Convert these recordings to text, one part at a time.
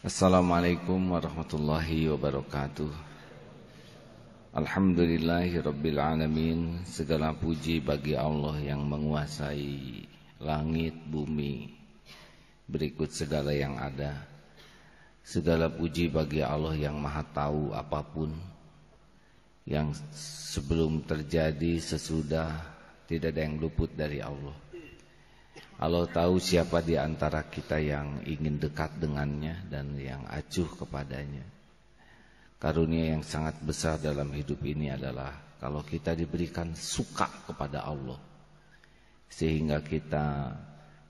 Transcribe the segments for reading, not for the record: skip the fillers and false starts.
Assalamualaikum warahmatullahi wabarakatuh. Alhamdulillahirabbil alamin. Segala puji bagi Allah yang menguasai langit, bumi, berikut segala yang ada. Segala puji bagi Allah yang maha tahu apapun yang sebelum terjadi, sesudah, tidak ada yang luput dari Allah. Allah tahu siapa di antara kita yang ingin dekat dengannya dan yang acuh kepadanya. Karunia yang sangat besar dalam hidup ini adalah kalau kita diberikan suka kepada Allah, sehingga kita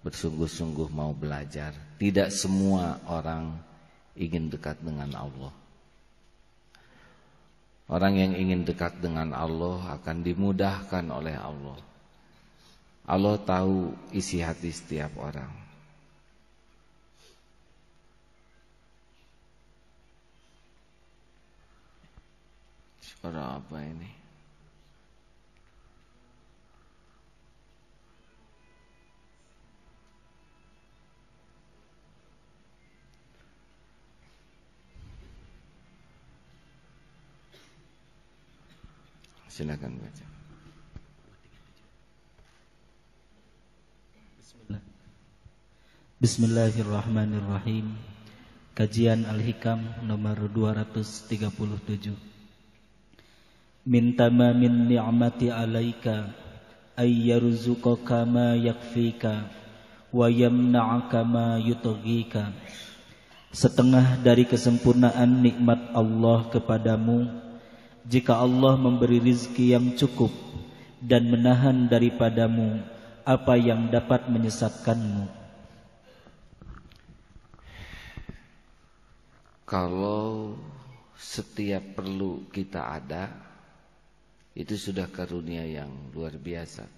bersungguh-sungguh mau belajar. Tidak semua orang ingin dekat dengan Allah. Orang yang ingin dekat dengan Allah akan dimudahkan oleh Allah. Allah tahu isi hati setiap orang. Suara apa ini? Silakan baca. Bismillahirrahmanirrahim. Kajian Al-Hikam nomor 237. Min tamamin ni'mati 'alaika ay yarzuqaka ma yakfika wa yamna'aka ma yutghika. Setengah dari kesempurnaan nikmat Allah kepadamu, jika Allah memberi rizki yang cukup dan menahan daripadamu apa yang dapat menyesatkanmu. Kalau setiap perlu kita ada, itu sudah karunia yang luar biasa.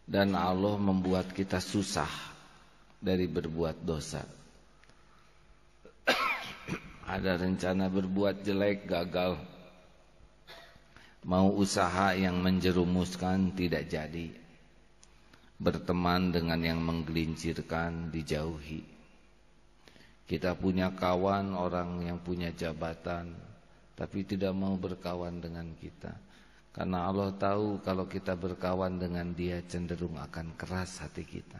Dan Allah membuat kita susah dari berbuat dosa. Ada rencana berbuat jelek, gagal. Mau usaha yang menjerumuskan, tidak jadi. Berteman dengan yang menggelincirkan, dijauhi. Kita punya kawan, orang yang punya jabatan, tapi tidak mau berkawan dengan kita. Karena Allah tahu kalau kita berkawan dengan dia, cenderung akan keras hati kita.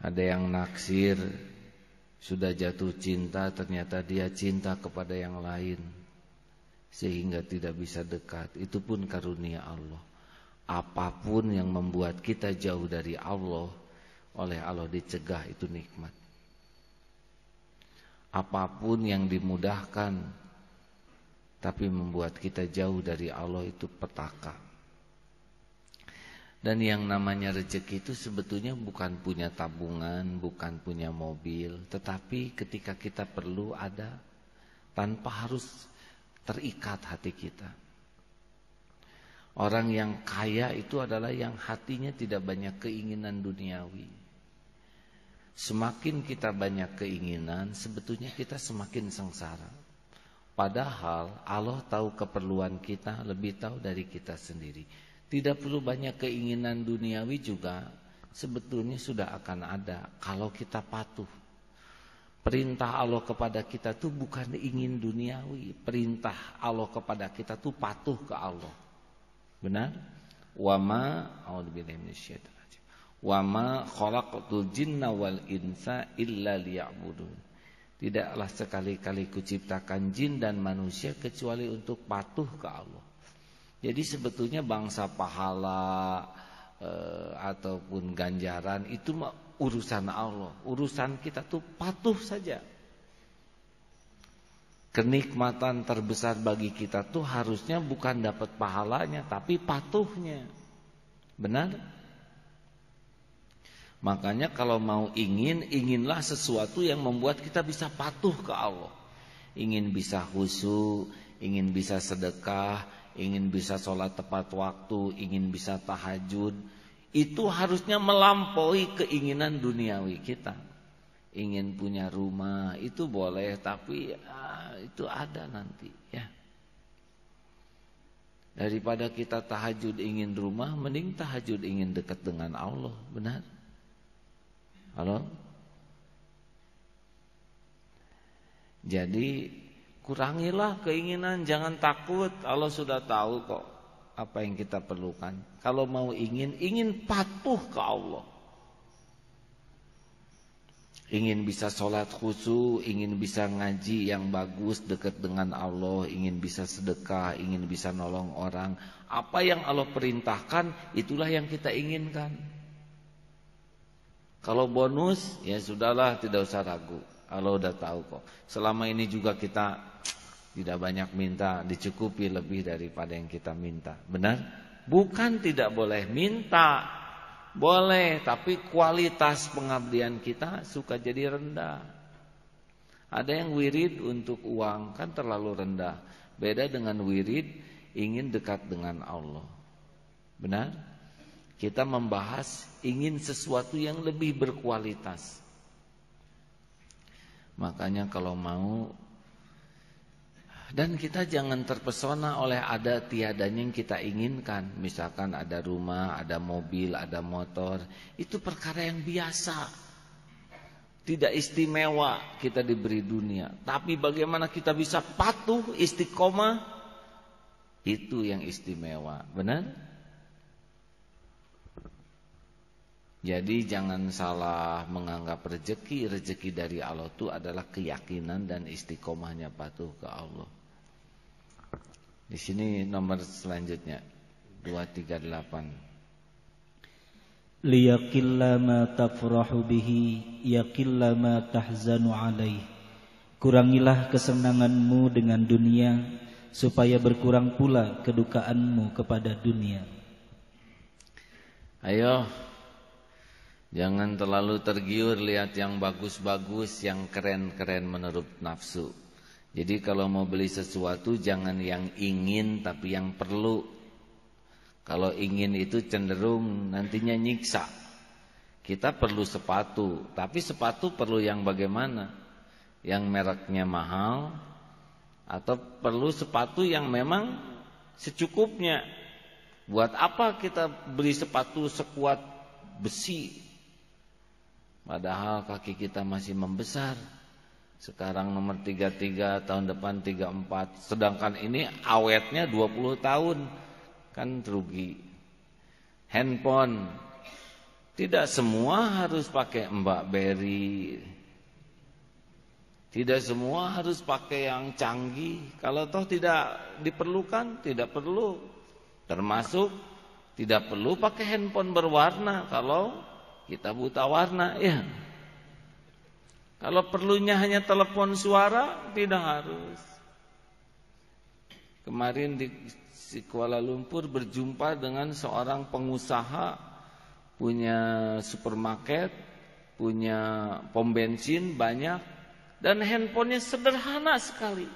Ada yang naksir, sudah jatuh cinta, ternyata dia cinta kepada yang lain, sehingga tidak bisa dekat. Itu pun karunia Allah. Apapun yang membuat kita jauh dari Allah, oleh Allah dicegah, itu nikmat. Apapun yang dimudahkan tapi membuat kita jauh dari Allah, itu petaka. Dan yang namanya rezeki itu sebetulnya bukan punya tabungan, bukan punya mobil, tetapi ketika kita perlu ada, tanpa harus terikat hati kita. Orang yang kaya itu adalah yang hatinya tidak banyak keinginan duniawi. Semakin kita banyak keinginan, sebetulnya kita semakin sengsara. Padahal Allah tahu keperluan kita, lebih tahu dari kita sendiri. Tidak perlu banyak keinginan duniawi juga, sebetulnya sudah akan ada kalau kita patuh. Perintah Allah kepada kita tuh bukan ingin duniawi. Perintah Allah kepada kita tuh patuh ke Allah. Benar? Wa ma a'udzubillahi minasyaitonir rajim. Wa ma khalaqtul jinna wal insa illa liya'budun. Tidaklah sekali-kali kuciptakan jin dan manusia kecuali untuk patuh ke Allah. Jadi sebetulnya bangsa pahala ataupun ganjaran itu urusan Allah. Urusan kita tuh patuh saja. Kenikmatan terbesar bagi kita tuh harusnya bukan dapat pahalanya, tapi patuhnya. Benar? Makanya kalau mau inginlah sesuatu yang membuat kita bisa patuh ke Allah. Ingin bisa khusyuk, ingin bisa sedekah, ingin bisa sholat tepat waktu, ingin bisa tahajud. Itu harusnya melampaui keinginan duniawi kita. Ingin punya rumah itu boleh, tapi itu ada nanti ya. Daripada kita tahajud ingin rumah, mending tahajud ingin dekat dengan Allah. Benar? Halo? Jadi kurangilah keinginan, jangan takut. Allah sudah tahu kok apa yang kita perlukan. Kalau mau ingin patuh ke Allah. Ingin bisa sholat khusyuk, ingin bisa ngaji yang bagus dekat dengan Allah, ingin bisa sedekah, ingin bisa nolong orang. Apa yang Allah perintahkan, itulah yang kita inginkan. Kalau bonus, ya sudahlah, tidak usah ragu. Allah udah tahu kok. Selama ini juga kita tidak banyak minta, dicukupi lebih daripada yang kita minta. Benar? Bukan tidak boleh minta, boleh, tapi kualitas pengabdian kita suka jadi rendah. Ada yang wirid untuk uang, kan terlalu rendah. Beda dengan wirid ingin dekat dengan Allah. Benar? Kita membahas ingin sesuatu yang lebih berkualitas. Makanya kalau mau, dan kita jangan terpesona oleh ada tiadanya yang kita inginkan. Misalkan ada rumah, ada mobil, ada motor. Itu perkara yang biasa. Tidak istimewa kita diberi dunia. Tapi bagaimana kita bisa patuh, istiqomah, itu yang istimewa. Benar? Jadi jangan salah menganggap rezeki dari Allah itu adalah keyakinan dan istiqomahnya patuh ke Allah. Di sini nomor selanjutnya 238. Liyaqilla ma tafrahu bihi yaqilla ma tahzanu alaih. Kurangilah kesenanganmu dengan dunia supaya berkurang pula kedukaanmu kepada dunia. Ayo, jangan terlalu tergiur lihat yang bagus-bagus, yang keren-keren menurut nafsu. Jadi kalau mau beli sesuatu jangan yang ingin tapi yang perlu. Kalau ingin itu cenderung nantinya nyiksa. Kita perlu sepatu, tapi sepatu perlu yang bagaimana? Yang mereknya mahal atau perlu sepatu yang memang secukupnya? Buat apa kita beli sepatu sekuat besi? Padahal kaki kita masih membesar. Sekarang nomor 33, tahun depan 34. Sedangkan ini awetnya 20 tahun. Kan rugi. Handphone, tidak semua harus pakai Mbak Berry. Tidak semua harus pakai yang canggih. Kalau toh tidak diperlukan, tidak perlu. Termasuk tidak perlu pakai handphone berwarna kalau kita buta warna, ya. Kalau perlunya hanya telepon suara, tidak harus. Kemarin di Kuala Lumpur berjumpa dengan seorang pengusaha, punya supermarket, punya pom bensin banyak, dan handphonenya sederhana sekali.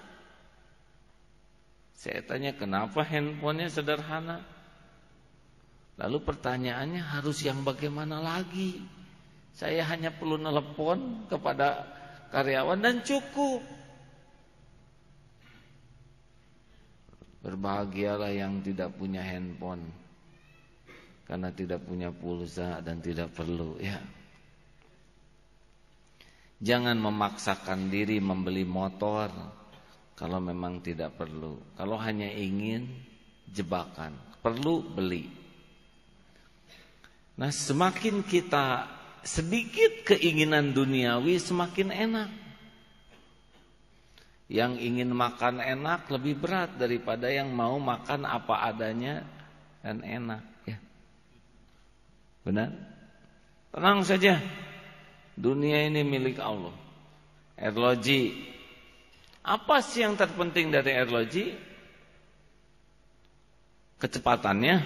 Saya tanya, kenapa handphonenya sederhana? Lalu pertanyaannya, harus yang bagaimana lagi? Saya hanya perlu nelpon kepada karyawan dan cukup. Berbahagialah yang tidak punya handphone, karena tidak punya pulsa dan tidak perlu, ya. Jangan memaksakan diri membeli motor kalau memang tidak perlu. Kalau hanya ingin, jebakan. Perlu, beli. Nah, semakin kita sedikit keinginan duniawi, semakin enak. Yang ingin makan enak lebih berat daripada yang mau makan apa adanya dan enak, ya. Benar? Tenang saja. Dunia ini milik Allah. Arloji. Apa sih yang terpenting dari arloji? Kecepatannya.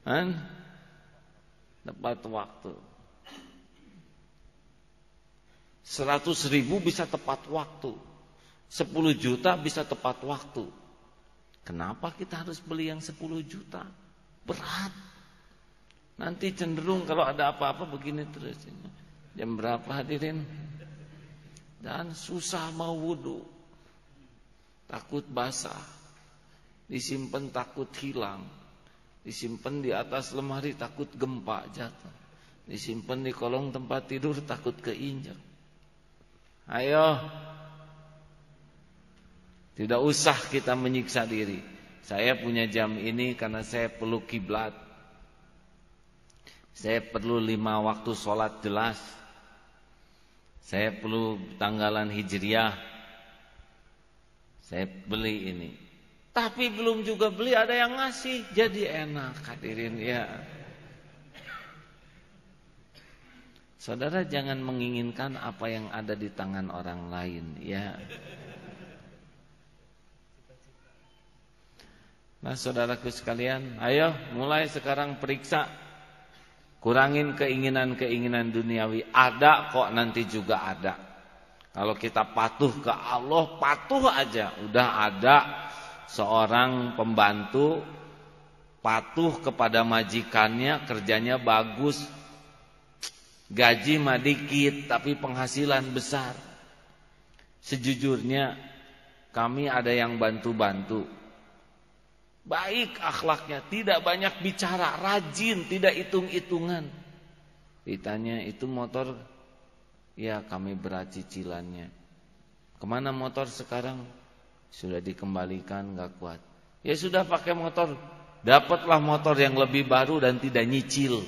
Kan? Tepat waktu. 100.000 bisa tepat waktu. 10 juta bisa tepat waktu. Kenapa kita harus beli yang 10 juta? Berat. Nanti cenderung kalau ada apa-apa begini terus. Jam berapa hadirin? Dan susah mau wudu. Takut basah. Disimpan takut hilang. Disimpan di atas lemari takut gempa jatuh. disimpan di kolong tempat tidur takut keinjak. Ayo, tidak usah kita menyiksa diri. Saya punya jam ini karena saya perlu kiblat. Saya perlu 5 waktu sholat jelas. Saya perlu tanggalan hijriah. Saya beli ini. Tapi belum juga beli, ada yang ngasih, jadi enak hadirin ya. Saudara jangan menginginkan apa yang ada di tangan orang lain ya. Nah saudaraku sekalian, ayo mulai sekarang periksa. Kurangin keinginan-keinginan duniawi. Ada kok, nanti juga ada. Kalau kita patuh ke Allah, patuh aja. Udah ada seorang pembantu patuh kepada majikannya, kerjanya bagus, gaji mah dikit tapi penghasilan besar. Sejujurnya kami ada yang bantu-bantu, baik akhlaknya, tidak banyak bicara, rajin, tidak hitung-hitungan. Ditanya itu motor, ya kami berat cicilannya. Kemana motor sekarang? Sudah dikembalikan, gak kuat. Ya sudah pakai motor, dapatlah motor yang lebih baru dan tidak nyicil.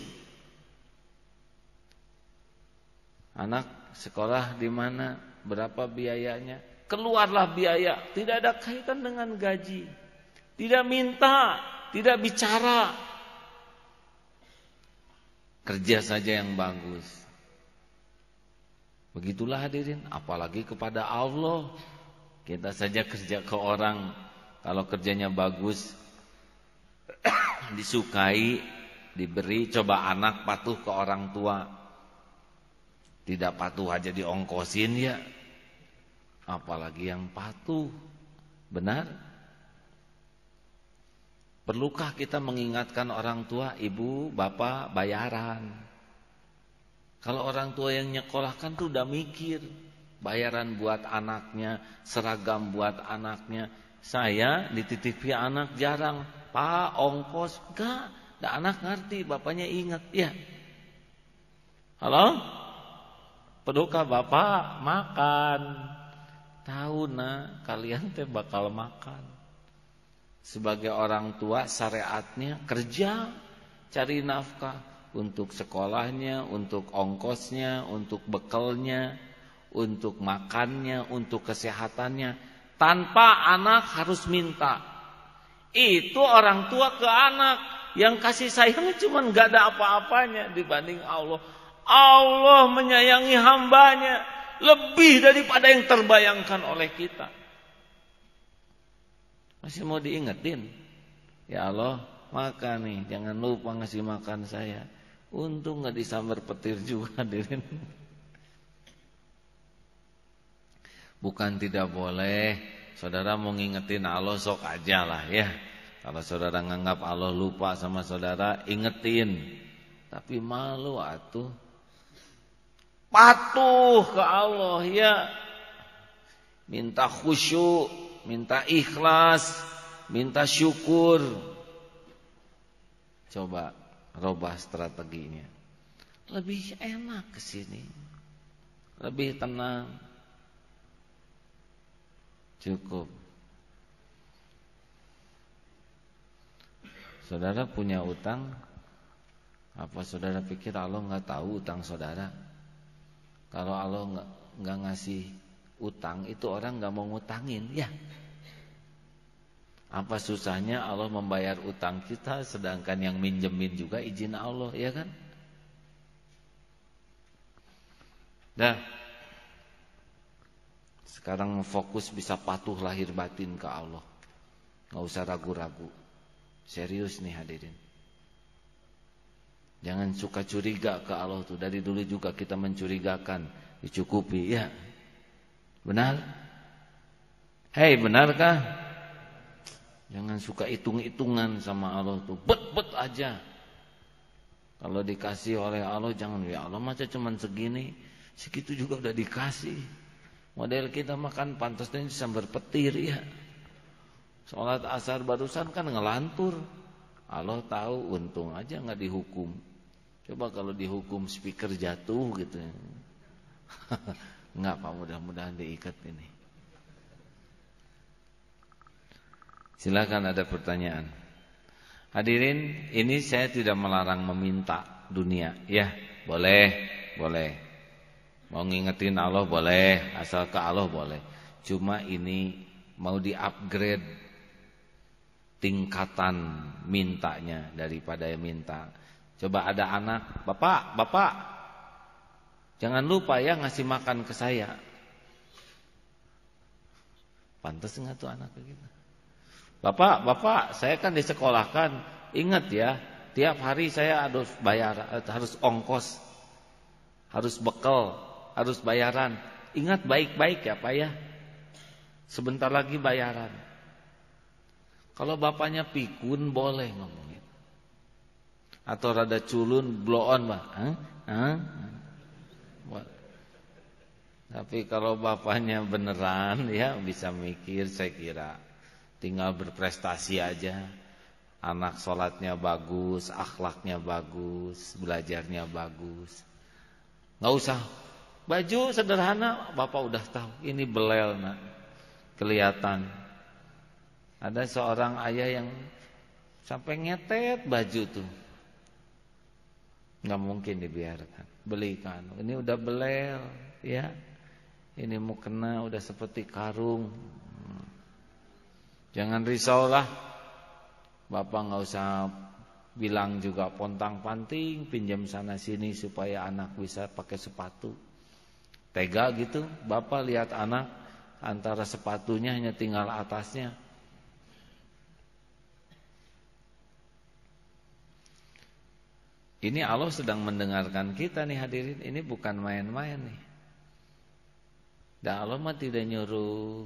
Anak sekolah di mana? Berapa biayanya? Keluarlah biaya, tidak ada kaitan dengan gaji. Tidak minta, tidak bicara. Kerja saja yang bagus. Begitulah hadirin, apalagi kepada Allah. Kita saja kerja ke orang, kalau kerjanya bagus, disukai, diberi. Coba anak patuh ke orang tua, tidak patuh aja diongkosin ya. Apalagi yang patuh. Benar? Perlukah kita mengingatkan orang tua, ibu, bapak, bayaran? Kalau orang tua yang nyekolahkan tuh udah mikir, bayaran buat anaknya, seragam buat anaknya. Saya dititipi anak jarang, Pak, ongkos, enggak. Dan anak ngerti, bapaknya ingat, ya. Halo? Perlukah bapak makan? Tahu nah, kalian teh bakal makan. Sebagai orang tua syariatnya kerja, cari nafkah untuk sekolahnya, untuk ongkosnya, untuk bekalnya, untuk makannya, untuk kesehatannya, tanpa anak harus minta. Itu orang tua ke anak yang kasih sayang cuma gak ada apa-apanya dibanding Allah. Allah menyayangi hambanya lebih daripada yang terbayangkan oleh kita. Masih mau diingetin? Ya Allah, makan nih, jangan lupa ngasih makan saya. Untung gak disambar petir juga hadirin. Bukan tidak boleh, saudara mau ngingetin Allah sok aja lah ya. Kalau saudara nganggap Allah lupa sama saudara, ingetin. Tapi malu atuh. Patuh ke Allah ya. Minta khusyuk, minta ikhlas, minta syukur. Coba robah strateginya. Lebih enak ke sini. Lebih tenang. Cukup. Saudara punya utang, apa saudara pikir Allah enggak tahu utang saudara? Kalau Allah enggak ngasih utang, itu orang enggak mau ngutangin, ya. Apa susahnya Allah membayar utang kita, sedangkan yang minjemin juga izin Allah, ya kan? Dah. Sekarang fokus bisa patuh lahir batin ke Allah. Enggak usah ragu-ragu. Serius nih hadirin. Jangan suka curiga ke Allah tuh. Dari dulu juga kita mencurigakan, dicukupi, ya. Benar? Hei, benarkah? Jangan suka hitung-hitungan sama Allah tuh. Bet-bet aja. Kalau dikasih oleh Allah jangan, ya Allah masa cuman segini, segitu juga udah dikasih. Model kita makan pantasnya disambar petir, ya. Sholat asar barusan kan ngelantur. Allah tahu, untung aja nggak dihukum. Coba kalau dihukum speaker jatuh gitu. Enggak Pak, mudah-mudahan diikat ini. Silakan ada pertanyaan. Hadirin, ini saya tidak melarang meminta dunia. Ya, boleh. Mau ngingetin Allah boleh, asal ke Allah boleh. Cuma ini mau di-upgrade tingkatan mintanya daripada minta. Coba ada anak, bapak, jangan lupa ya ngasih makan ke saya. Pantas nggak tuh anak begitu? Bapak, saya kan disekolahkan. Ingat ya, tiap hari saya harus bayar, harus ongkos, harus bekal, harus bayaran. Ingat baik-baik ya Pak ya. Sebentar lagi bayaran. Kalau bapaknya pikun boleh ngomongin. Atau rada culun, blow on Pak. Tapi kalau bapaknya beneran ya bisa mikir, saya kira tinggal berprestasi aja. Anak sholatnya bagus, akhlaknya bagus, belajarnya bagus. Nggak usah baju sederhana, bapak udah tahu ini belel nak, kelihatan. Ada seorang ayah yang sampai ngetet baju tuh, nggak mungkin dibiarkan, belikan. Ini udah belel, ya. Ini mukena udah seperti karung. Jangan risaulah, bapak nggak usah bilang juga pontang-panting, pinjam sana sini supaya anak bisa pakai sepatu. Tega gitu, bapak lihat anak antara sepatunya hanya tinggal atasnya. Ini Allah sedang mendengarkan kita nih hadirin, ini bukan main-main nih. Dan Allah mah tidak nyuruh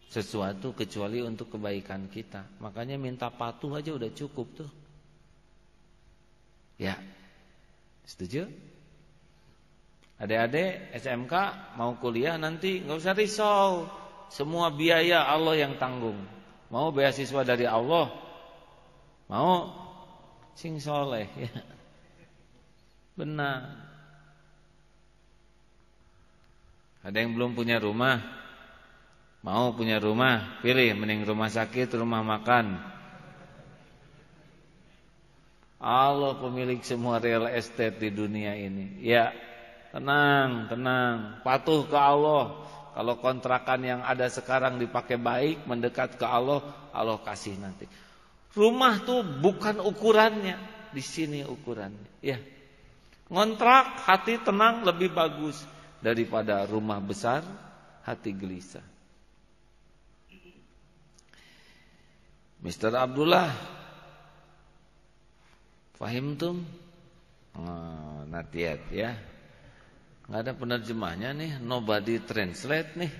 sesuatu kecuali untuk kebaikan kita. Makanya minta patuh aja udah cukup tuh. Ya, setuju? Adik-adik SMK mau kuliah nanti nggak usah risau, semua biaya Allah yang tanggung. Mau beasiswa dari Allah, mau sing soleh ya. Benar. Ada yang belum punya rumah, mau punya rumah, pilih mending rumah sakit, rumah makan. Allah pemilik semua real estate di dunia ini. Ya, tenang, patuh ke Allah. Kalau kontrakan yang ada sekarang dipakai baik, mendekat ke Allah, Allah kasih nanti. Rumah tuh bukan ukurannya, di sini ukurannya. Ya, ngontrak hati tenang lebih bagus daripada rumah besar hati gelisah. Mr. Abdullah, fahimtum? Not yet ya. Nggak ada penerjemahnya nih, nobody translate nih.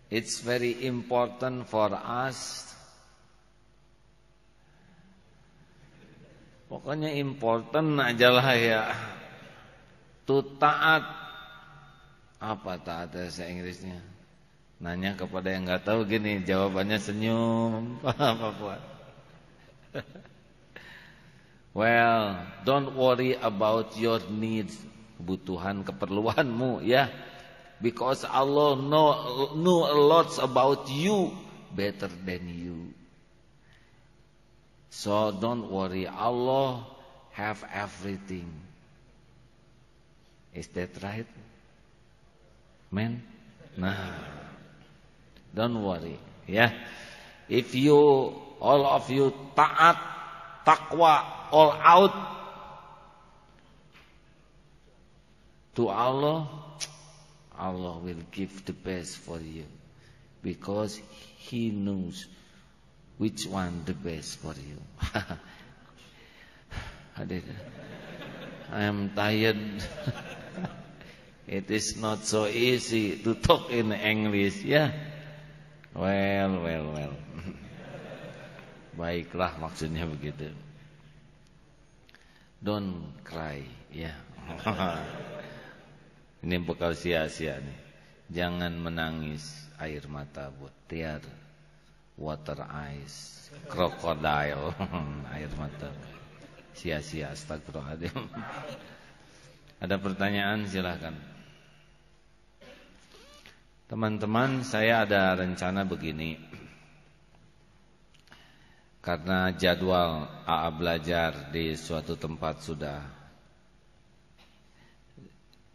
It's very important for us. Pokoknya important aja lah ya. Tu taat. Apa taat bahasa Inggrisnya? Nanya kepada yang nggak tahu gini, jawabannya senyum. Apa? Well, don't worry about your needs, kebutuhan, keperluanmu ya. Because Allah know a lot about you better than you. So don't worry, Allah have everything. Is that right? Man? Nah, don't worry ya. If you, all of you taat, takwa, all out to Allah, Allah will give the best for you. Because He knows which one the best for you. I am tired. It is not so easy to talk in English ya. Well. Baiklah, maksudnya begitu. Don't cry ya. Ini bekal sia-sia nih. Jangan menangis air mata buat tear. Water eyes, crocodile, air mata. sia-sia, astagfirullahaladzim. Ada pertanyaan, silakan. Teman-teman, saya ada rencana begini. Karena jadwal AA belajar di suatu tempat sudah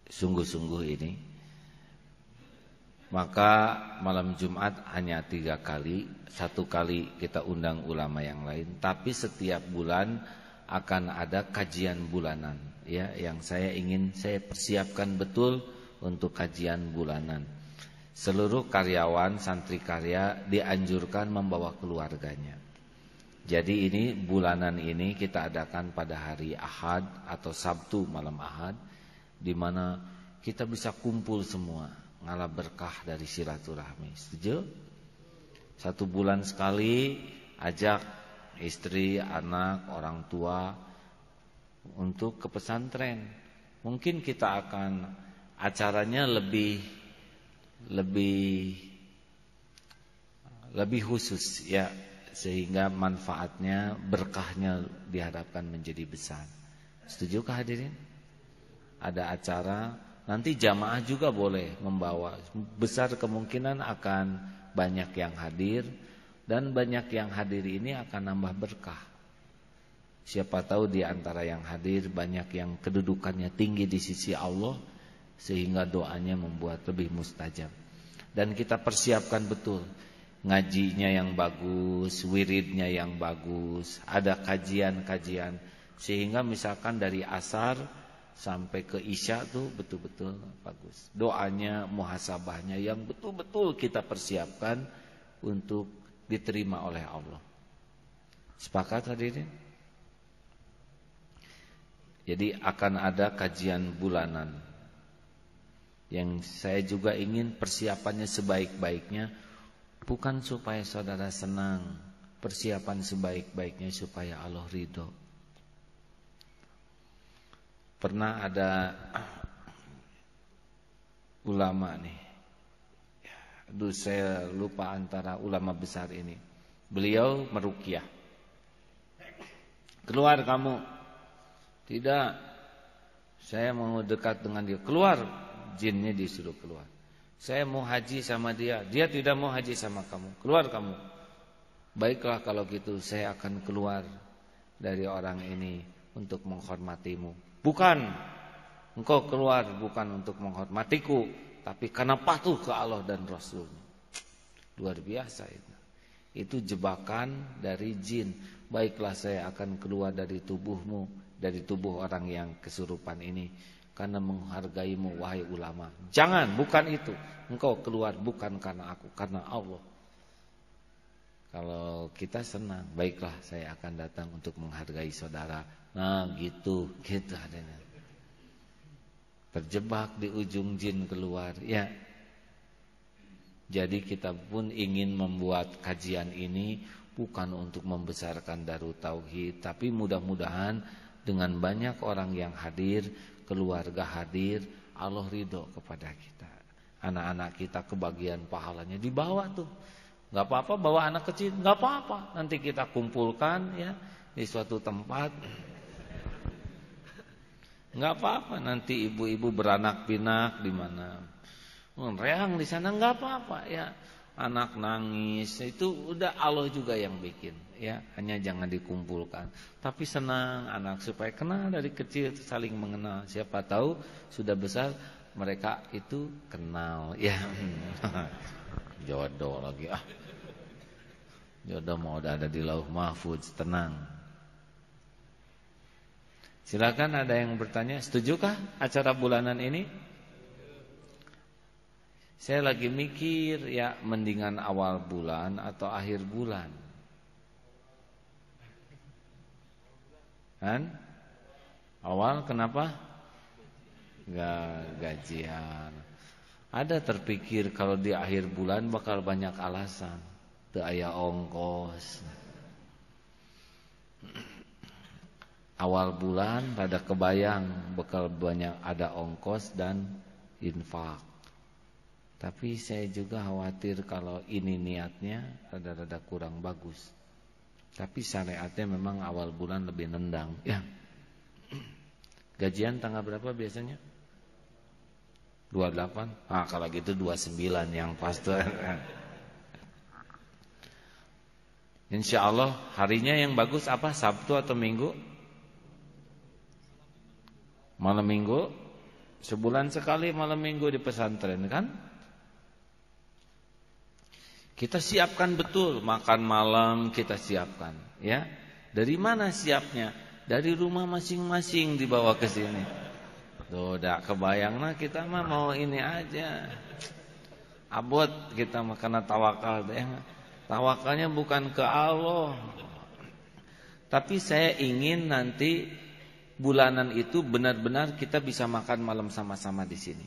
sungguh-sungguh ini, maka malam Jumat hanya 3 kali. 1 kali kita undang ulama yang lain. Tapi setiap bulan akan ada kajian bulanan, ya, yang saya persiapkan betul untuk kajian bulanan. Seluruh karyawan santri karya dianjurkan membawa keluarganya. Jadi ini bulanan ini kita adakan pada hari Ahad atau Sabtu malam Ahad, di mana kita bisa kumpul semua, ngalah berkah dari silaturahmi. Setuju? 1 bulan sekali ajak istri, anak, orang tua untuk ke pesantren. Mungkin kita akan acaranya lebih khusus, ya, sehingga manfaatnya, berkahnya diharapkan menjadi besar. Setujukah hadirin? Ada acara, nanti jamaah juga boleh membawa. Besar kemungkinan akan banyak yang hadir, dan banyak yang hadir ini akan nambah berkah. Siapa tahu di antara yang hadir banyak yang kedudukannya tinggi di sisi Allah, sehingga doanya membuat lebih mustajab. Dan kita persiapkan betul, ngajinya yang bagus, wiridnya yang bagus, ada kajian-kajian, sehingga misalkan dari asar sampai ke isya tuh betul-betul bagus. Doanya, muhasabahnya yang betul-betul kita persiapkan untuk diterima oleh Allah. Sepakat hadirin? Jadi akan ada kajian bulanan, yang saya juga ingin persiapannya sebaik-baiknya. Bukan supaya saudara senang, persiapan sebaik-baiknya supaya Allah ridho. Pernah ada ulama nih, aduh saya lupa antara ulama besar ini. Beliau meruqyah. Keluar kamu. Tidak, saya mau dekat dengan dia. Keluar, jinnya disuruh keluar. Saya mau haji sama dia, dia tidak mau haji sama kamu. Keluar kamu. Baiklah kalau gitu, saya akan keluar dari orang ini untuk menghormatimu. Bukan, engkau keluar bukan untuk menghormatiku, tapi karena patuh ke Allah dan Rasulnya. Luar biasa itu. Itu jebakan dari jin. Baiklah, saya akan keluar dari tubuhmu, dari tubuh orang yang kesurupan ini, karena menghargaimu wahai ulama. Jangan, bukan itu. Engkau keluar bukan karena aku, karena Allah. Kalau kita senang, baiklah saya akan datang untuk menghargai saudara. Nah gitu adanya. Terjebak di ujung jin keluar, ya. Jadi kita pun ingin membuat kajian ini bukan untuk membesarkan Darut Tauhid, tapi mudah-mudahan dengan banyak orang yang hadir, keluarga hadir, Allah ridho kepada kita. Anak-anak kita kebagian pahalanya dibawa tuh. Gak apa-apa bawa anak kecil, gak apa-apa. Nanti kita kumpulkan, ya, di suatu tempat. Gak apa-apa, nanti ibu-ibu beranak pinak di mana. Reang di sana gak apa-apa, ya. Anak nangis, itu udah Allah juga yang bikin, ya. Hanya jangan dikumpulkan. Tapi senang anak supaya kenal dari kecil, saling mengenal. Siapa tahu sudah besar mereka itu kenal, ya. Jodoh lagi, jodoh mau udah ada di Lauh Mahfuz, tenang. Silakan, ada yang bertanya, setujukah acara bulanan ini? Saya lagi mikir, ya, mendingan awal bulan atau akhir bulan. Kan? Awal kenapa? Gajian. Ada terpikir kalau di akhir bulan bakal banyak alasan. Teu aya ongkos. Awal bulan rada kebayang bakal banyak ada ongkos dan infak. Tapi saya juga khawatir kalau ini niatnya rada-rada kurang bagus. Tapi syariatnya memang awal bulan lebih nendang ya. Gajian tanggal berapa biasanya? 28. Ah, kalau gitu 29 yang pas tuh. Insya Allah harinya yang bagus apa? Sabtu atau Minggu? Malam Minggu. Sebulan sekali malam Minggu di pesantren kan? Kita siapkan betul makan malam, kita siapkan ya. Dari mana siapnya? Dari rumah masing-masing dibawa ke sini. Tuh udah kebayang nah kita mah mau ini aja. Abot kita mah karena tawakal deh. Tawakalnya bukan ke Allah. Tapi saya ingin nanti bulanan itu benar-benar kita bisa makan malam sama-sama di sini.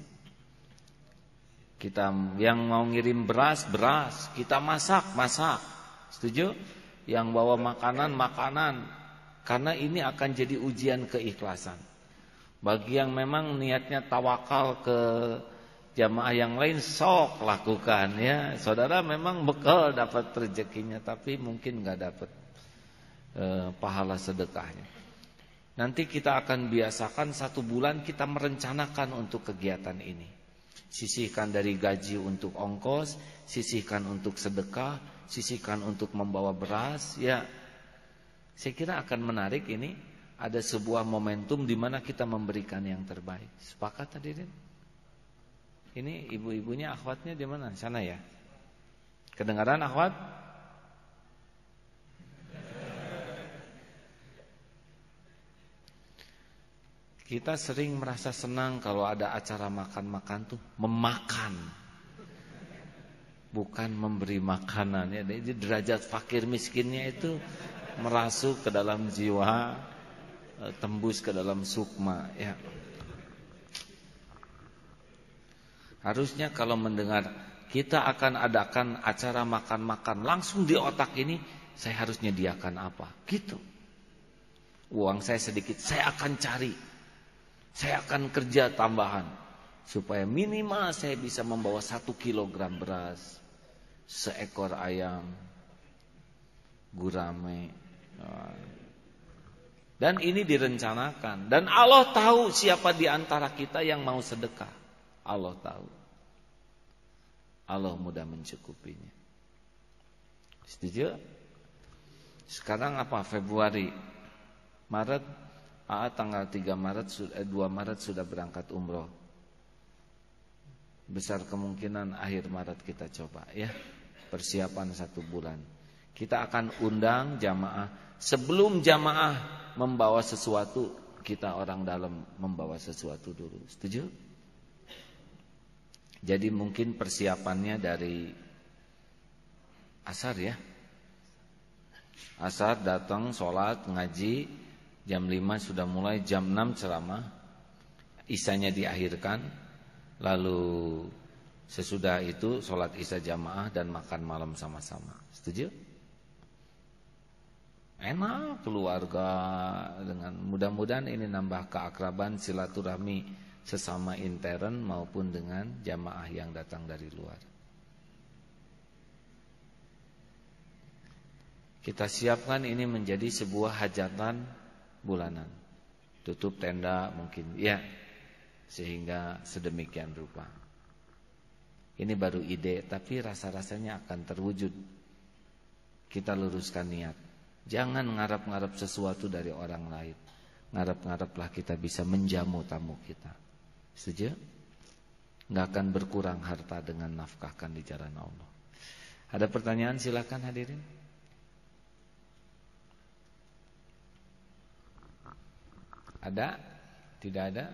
Kita yang mau ngirim beras, kita masak. Setuju? Yang bawa makanan. Karena ini akan jadi ujian keikhlasan. Bagi yang memang niatnya tawakal ke jamaah yang lain, sok lakukan ya. Saudara memang bekal dapat rezekinya, tapi mungkin enggak dapat pahala sedekahnya. Nanti kita akan biasakan 1 bulan kita merencanakan untuk kegiatan ini. Sisihkan dari gaji untuk ongkos, sisihkan untuk sedekah, sisihkan untuk membawa beras ya. Saya kira akan menarik ini. Ada sebuah momentum di mana kita memberikan yang terbaik. Sepakat hadirin? Ini ibu-ibunya, akhwatnya di mana? Sana ya. Kedengaran akhwat? Kita sering merasa senang kalau ada acara makan-makan tuh memakan, bukan memberi makanan ya. Jadi derajat fakir miskinnya itu merasuk ke dalam jiwa, tembus ke dalam sukma ya. Harusnya kalau mendengar kita akan adakan acara makan-makan, langsung di otak ini saya harus nyediakan apa gitu. Uang saya sedikit, saya akan cari. Saya akan kerja tambahan supaya minimal saya bisa membawa 1 kilogram beras, seekor ayam, gurame. Dan ini direncanakan. Dan Allah tahu siapa di antara kita yang mau sedekah. Allah tahu. Allah mudah mencukupinya. Setuju? Sekarang apa? Februari, Maret. Tanggal 2 Maret sudah berangkat umroh. Besar kemungkinan akhir Maret kita coba ya. Persiapan 1 bulan. Kita akan undang jamaah. Sebelum jamaah membawa sesuatu, kita orang dalam membawa sesuatu dulu. Setuju? Jadi mungkin persiapannya dari asar ya. Asar datang, sholat, ngaji. Jam 5 sudah mulai, jam 6 ceramah. Isanya diakhirkan. Lalu sesudah itu sholat isya jamaah dan makan malam sama-sama. Setuju? Enak keluarga dengan mudah-mudahan ini nambah keakraban silaturahmi sesama intern maupun dengan jamaah yang datang dari luar. Kita siapkan ini menjadi sebuah hajatan bulanan. Tutup tenda mungkin ya, sehingga sedemikian rupa. Ini baru ide, tapi rasa-rasanya akan terwujud. Kita luruskan niat. Jangan ngarap-ngarap sesuatu dari orang lain. Ngarap-ngaraplah kita bisa menjamu tamu kita. Setuju? Nggak akan berkurang harta dengan nafkahkan di jalan Allah. Ada pertanyaan silakan hadirin. Ada? Tidak ada?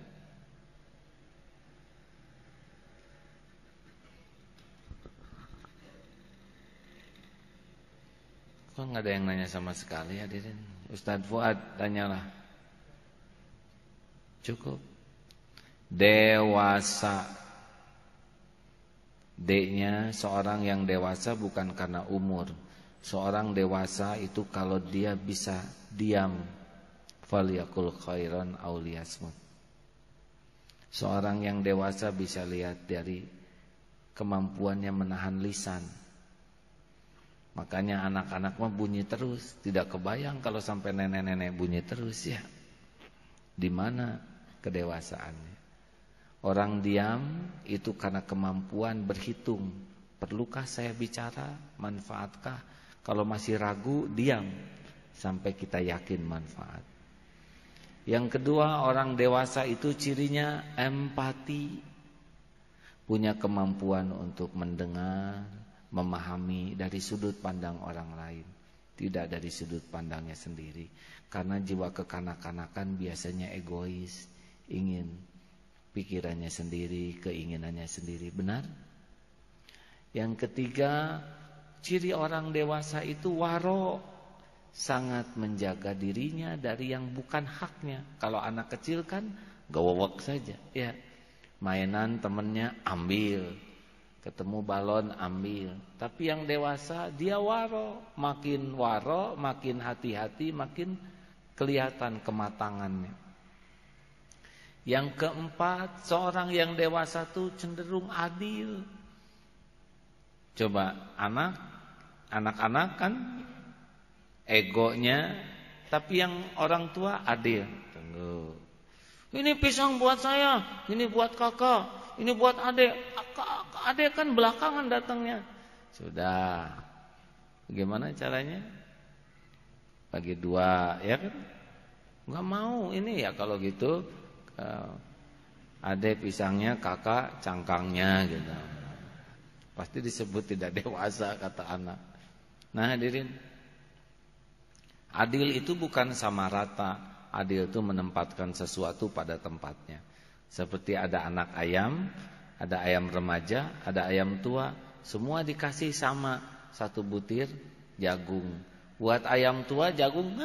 Kok nggak ada yang nanya sama sekali hadirin? Ustadz Fuad, tanyalah. Cukup. Dewasa. D-nya seorang yang dewasa bukan karena umur. Seorang dewasa itu kalau dia bisa diam, falyakul khairan aw liyasmut. Seorang yang dewasa bisa lihat dari kemampuannya menahan lisan. Makanya anak-anak mah bunyi terus. Tidak kebayang kalau sampai nenek-nenek bunyi terus ya. Di mana kedewasaannya? Orang diam itu karena kemampuan berhitung. Perlukah saya bicara? Manfaatkah? Kalau masih ragu, diam sampai kita yakin manfaat. Yang kedua, orang dewasa itu cirinya empati. Punya kemampuan untuk mendengar, memahami dari sudut pandang orang lain, tidak dari sudut pandangnya sendiri. Karena jiwa kekanak-kanakan biasanya egois, ingin pikirannya sendiri, keinginannya sendiri. Benar? Yang ketiga, ciri orang dewasa itu waro, sangat menjaga dirinya dari yang bukan haknya. Kalau anak kecil kan gawawak saja, ya. Mainan temennya ambil, ketemu balon ambil. Tapi yang dewasa dia waro, makin hati-hati, makin kelihatan kematangannya. Yang keempat, seorang yang dewasa itu cenderung adil. Coba anak-anak kan egonya, tapi yang orang tua adil. Tunggu. Ini pisang buat saya, ini buat kakak, ini buat adik. Adik kan belakangan datangnya. Sudah. Bagaimana caranya? Bagi dua, ya kan? Enggak mau ini ya kalau gitu. Adik pisangnya, kakak cangkangnya gitu. Pasti disebut tidak dewasa kata anak. Nah, hadirin, adil itu bukan sama rata. Adil itu menempatkan sesuatu pada tempatnya. Seperti ada anak ayam, ada ayam remaja, ada ayam tua, semua dikasih sama satu butir jagung. Buat ayam tua jagung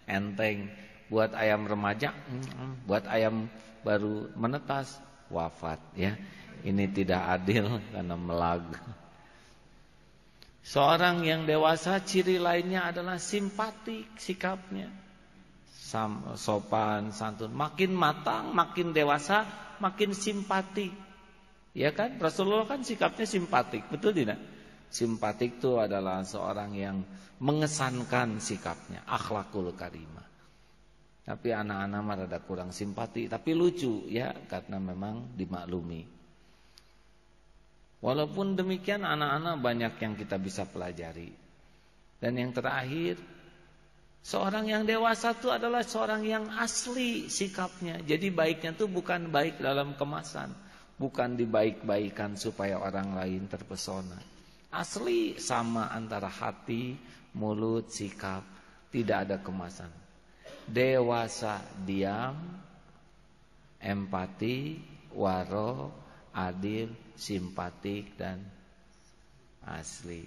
enteng. Buat ayam remaja, buat ayam baru menetas wafat ya. Ini tidak adil karena melag. Seorang yang dewasa ciri lainnya adalah simpatik sikapnya. Sopan, santun, makin matang, makin dewasa, makin simpatik. Ya kan? Rasulullah kan sikapnya simpatik, betul tidak? Simpatik itu adalah seorang yang mengesankan sikapnya, akhlakul karimah. Tapi anak-anak mah rada kurang simpati, tapi lucu ya, karena memang dimaklumi. Walaupun demikian anak-anak banyak yang kita bisa pelajari. Dan yang terakhir, seorang yang dewasa itu adalah seorang yang asli sikapnya. Jadi baiknya itu bukan baik dalam kemasan, bukan dibaik-baikan supaya orang lain terpesona. Asli sama antara hati, mulut, sikap, tidak ada kemasan. Dewasa diam, empati, waro, adil, simpatik dan asli.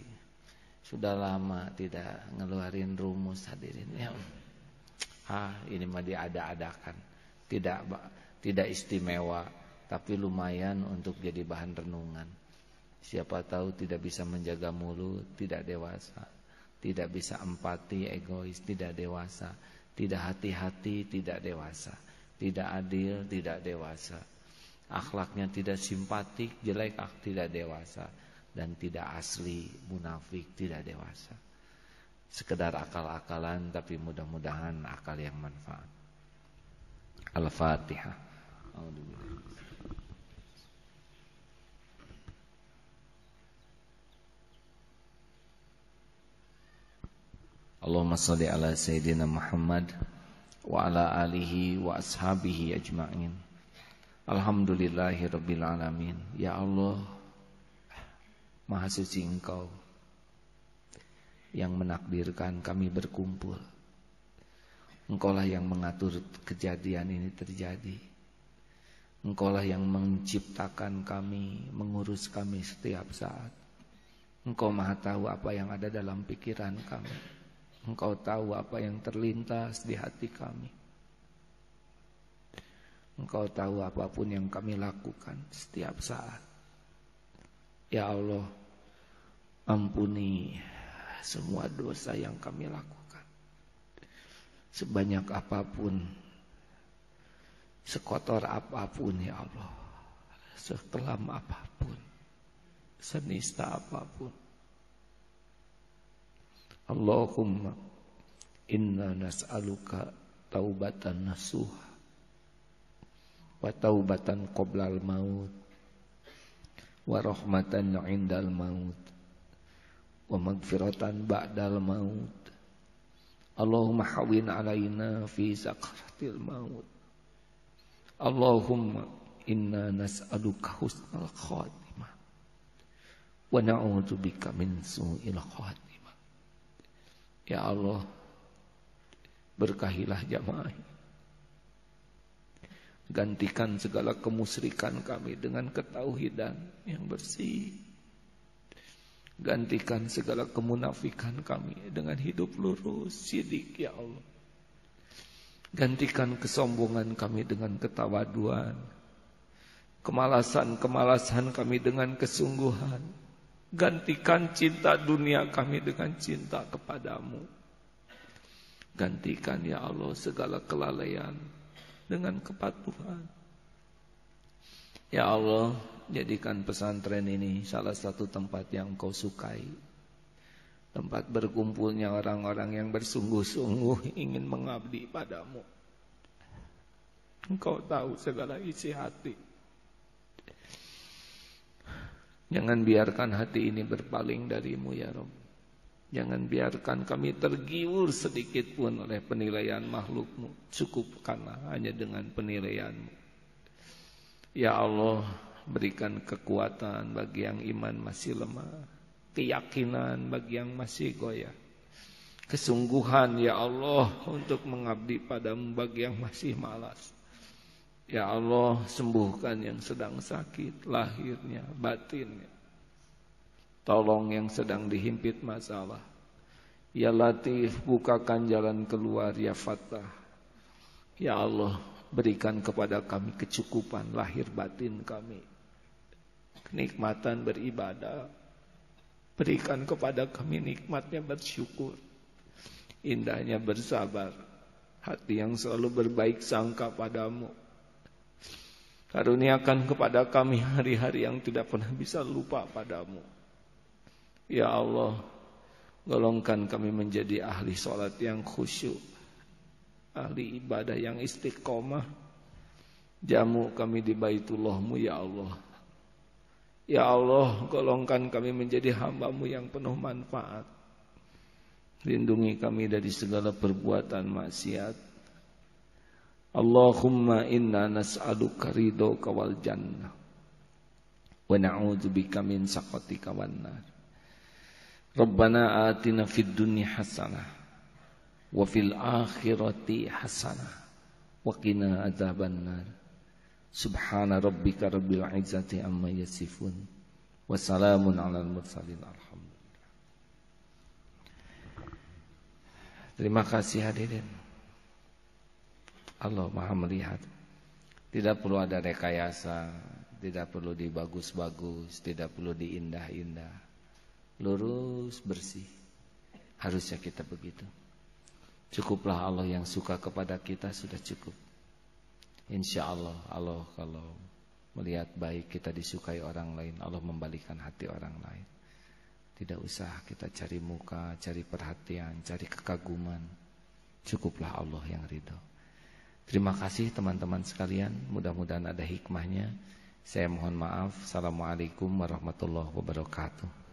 Sudah lama tidak ngeluarin rumus hadirin ya. Ini mah diada-adakan. Tidak istimewa, tapi lumayan untuk jadi bahan renungan. Siapa tahu tidak bisa menjaga mulut, tidak dewasa. Tidak bisa empati, egois, tidak dewasa. Tidak hati-hati, tidak dewasa. Tidak adil, tidak dewasa. Akhlaknya tidak simpatik, jelek, tidak dewasa. Dan tidak asli, munafik, tidak dewasa. Sekedar akal-akalan, tapi mudah-mudahan akal yang manfaat. Al-Fatihah. Allahumma salli ala Sayyidina Muhammad wa ala alihi wa ashabihi ajma'in. Alhamdulillahi Rabbil Alamin. Ya Allah, Maha suci Engkau yang menakdirkan kami berkumpul. Engkaulah yang mengatur kejadian ini terjadi. Engkaulah yang menciptakan kami, mengurus kami setiap saat. Engkau Maha tahu apa yang ada dalam pikiran kami. Engkau tahu apa yang terlintas di hati kami. Engkau tahu apapun yang kami lakukan setiap saat. Ya Allah, ampuni semua dosa yang kami lakukan. Sebanyak apapun, sekotor apapun ya Allah, sekelam apapun, senista apapun. Allahumma inna nas'aluka taubatan nasuh wa taubatan qoblal maut wa rahmatan 'indal maut wa magfiratan ba'dal maut. Allahumma hawwin 'alaina fi sakaratil maut. Allahumma inna nas'aluka husnal khatimah wa na'udzubika min su'il khatimah. Ya Allah, berkahilah jamaah. Gantikan segala kemusyrikan kami dengan ketauhidan yang bersih. Gantikan segala kemunafikan kami dengan hidup lurus, sidik ya Allah. Gantikan kesombongan kami dengan ketawaduan. Kemalasan kami dengan kesungguhan. Gantikan cinta dunia kami dengan cinta kepadamu. Gantikan ya Allah segala kelalaian dengan kepatuhan. Ya Allah, jadikan pesantren ini salah satu tempat yang Engkau sukai. Tempat berkumpulnya orang-orang yang bersungguh-sungguh ingin mengabdi padamu. Engkau tahu segala isi hati. Jangan biarkan hati ini berpaling darimu ya Rabb. Jangan biarkan kami tergiur sedikit pun oleh penilaian makhlukmu. Cukupkanlah hanya dengan penilaianmu. Ya Allah, berikan kekuatan bagi yang iman masih lemah. Keyakinan bagi yang masih goyah. Kesungguhan ya Allah untuk mengabdi padamu bagi yang masih malas. Ya Allah, sembuhkan yang sedang sakit, lahirnya, batinnya. Tolong yang sedang dihimpit masalah. Ya Latif, bukakan jalan keluar, ya Fattah. Ya Allah, berikan kepada kami kecukupan lahir batin kami. Kenikmatan beribadah. Berikan kepada kami nikmatnya bersyukur. Indahnya bersabar. Hati yang selalu berbaik sangka padamu. Karuniakan kepada kami hari-hari yang tidak pernah bisa lupa padamu. Ya Allah, golongkan kami menjadi ahli sholat yang khusyuk, ahli ibadah yang istiqomah. Jamu kami di Baitullah-Mu ya Allah. Ya Allah, golongkan kami menjadi hamba-Mu yang penuh manfaat. Lindungi kami dari segala perbuatan maksiat. Allahumma inna nas'aluka ridhoka wal jannah wa na'udzubika min sakhatika wan nar. Rabbana atina fid dunya hasanah wa fil akhirati hasanah wa qina adzabannar. Subhana rabbika rabbil izzati amma yasifun wa salamun alal mursalin. Alhamdulillah. Terima kasih hadirin. Allah Maha melihat. Tidak perlu ada rekayasa, tidak perlu dibagus-bagus, tidak perlu diindah-indah. Lurus, bersih. Harusnya kita begitu. Cukuplah Allah yang suka kepada kita sudah cukup. Insya Allah, Allah kalau melihat baik kita disukai orang lain, Allah membalikan hati orang lain. Tidak usah kita cari muka, cari perhatian, cari kekaguman. Cukuplah Allah yang ridho. Terima kasih teman-teman sekalian. Mudah-mudahan ada hikmahnya. Saya mohon maaf. Assalamualaikum warahmatullahi wabarakatuh.